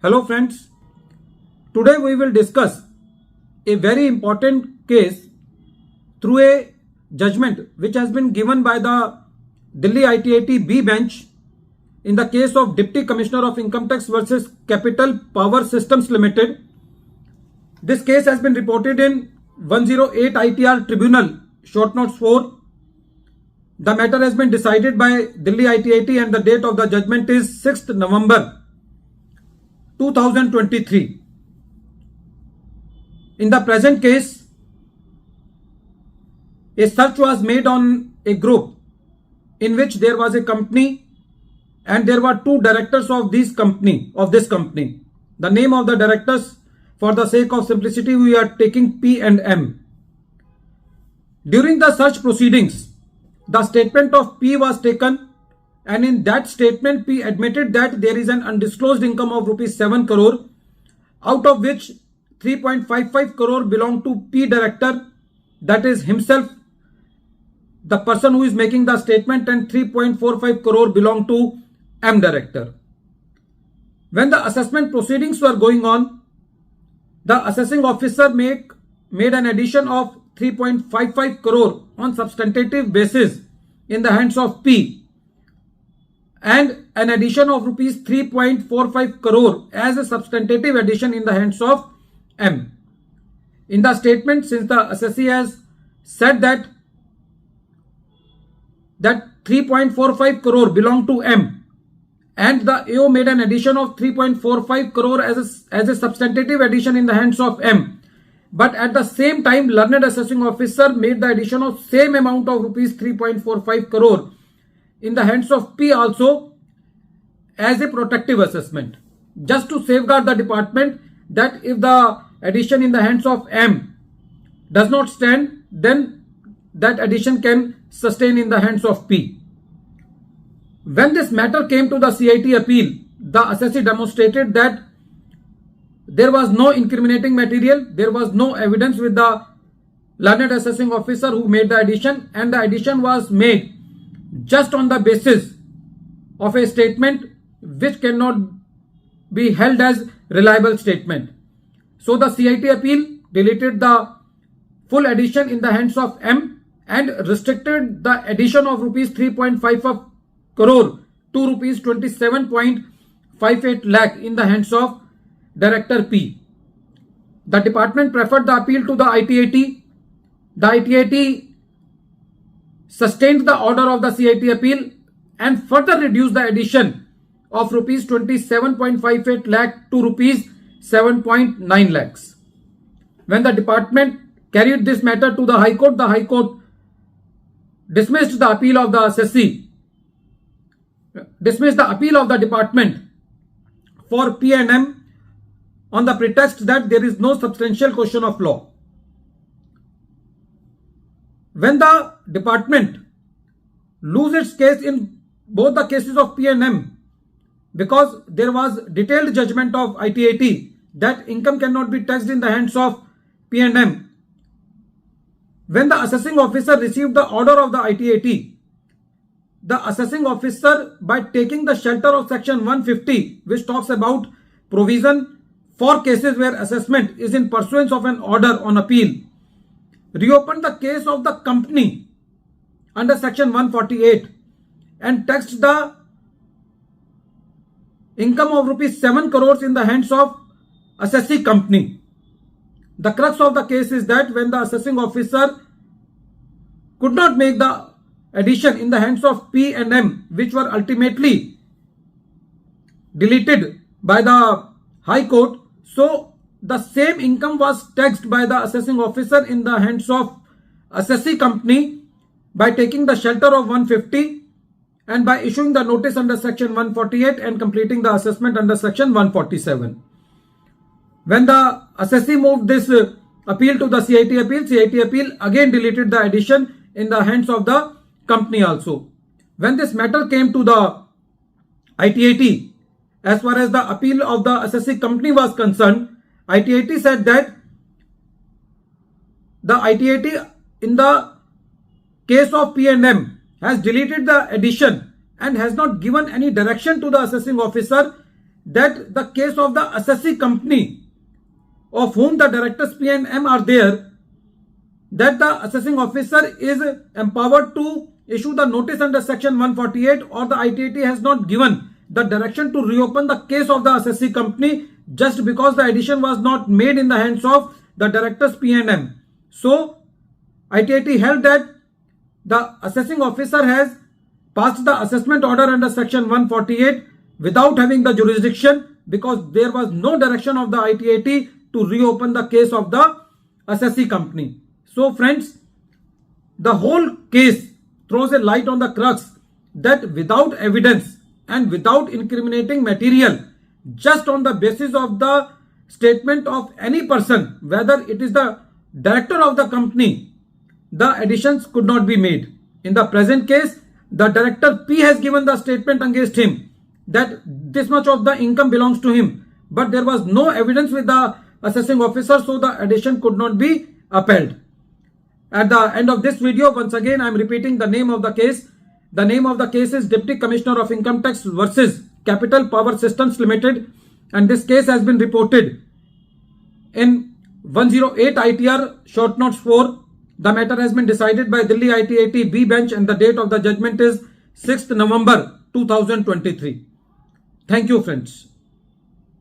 Hello friends, today we will discuss a very important case through a judgment which has been given by the Delhi ITAT B bench in the case of Deputy Commissioner of Income Tax versus Capital Power Systems Limited. This case has been reported in 108 ITR Tribunal, short notes 4. The matter has been decided by Delhi ITAT and the date of the judgment is 6th November 2023. In the present case, a search was made on a group in which there was a company and there were two directors of this company. The name of the directors, for the sake of simplicity, we are taking P and M. During the search proceedings, the statement of P was taken, and in that statement P admitted that there is an undisclosed income of rupees 7 crore, out of which 3.55 crore belong to P director, that is himself, the person who is making the statement, and 3.45 crore belong to M director. When the assessment proceedings were going on, the assessing officer made an addition of 3.55 crore on substantive basis in the hands of P and an addition of rupees 3.45 crore as a substantive addition in the hands of M. In the statement, since the assessee has said that 3.45 crore belong to M and the AO made an addition of 3.45 crore as a substantive addition in the hands of M, but at the same time learned assessing officer made the addition of same amount of rupees 3.45 crore in the hands of P also as a protective assessment, just to safeguard the department that if the addition in the hands of M does not stand, then that addition can sustain in the hands of P. When this matter came to the CIT appeal, the assessee demonstrated that there was no incriminating material, there was no evidence with the learned assessing officer who made the addition, and the addition was made just on the basis of a statement which cannot be held as reliable statement. So the CIT appeal deleted the full addition in the hands of M and restricted the addition of rupees 3.55 crore to rupees 27.58 lakh in the hands of Director P. The department preferred the appeal to the ITAT. The ITAT sustained the order of the CIT appeal and further reduced the addition of rupees 27.58 lakh to rupees 7.9 lakhs. When the department carried this matter to the High Court dismissed the appeal of the assessee, dismissed the appeal of the department for P and M on the pretext that there is no substantial question of law. When the department loses its case in both the cases of P and M, because there was detailed judgment of ITAT that income cannot be taxed in the hands of P and M, when the assessing officer received the order of the ITAT, the assessing officer, by taking the shelter of section 150, which talks about provision for cases where assessment is in pursuance of an order on appeal, reopened the case of the company under section 148 and taxed the income of rupees 7 crores in the hands of assessee company. The crux of the case is that when the assessing officer could not make the addition in the hands of P and M, which were ultimately deleted by the High Court, so the same income was taxed by the assessing officer in the hands of assessee company by taking the shelter of 150 and by issuing the notice under section 148 and completing the assessment under section 147. When the assessee moved this appeal to the CIT appeal again deleted the addition in the hands of the company also. When this matter came to the ITAT, as far as the appeal of the assessee company was concerned, ITAT said that the ITAT in the case of P&M has deleted the addition and has not given any direction to the assessing officer that the case of the assessee company of whom the directors P and M are there, that the assessing officer is empowered to issue the notice under section 148, or the ITAT has not given the direction to reopen the case of the assessee company just because the addition was not made in the hands of the directors P and M. So ITAT held that the assessing officer has passed the assessment order under section 148 without having the jurisdiction, because there was no direction of the ITAT to reopen the case of the assessee company. So friends, the whole case throws a light on the crux that without evidence and without incriminating material, just on the basis of the statement of any person, whether it is the director of the company, the additions could not be made. In the present case, the director P has given the statement against him that this much of the income belongs to him, but there was no evidence with the assessing officer, so the addition could not be upheld. At the end of this video, once again I am repeating the name of the case. The name of the case is Deputy Commissioner of Income Tax versus Capital Power Systems Limited, and this case has been reported in 108 ITR short notes 4. The matter has been decided by Delhi ITAT B bench, and the date of the judgment is 6th November 2023. Thank you friends.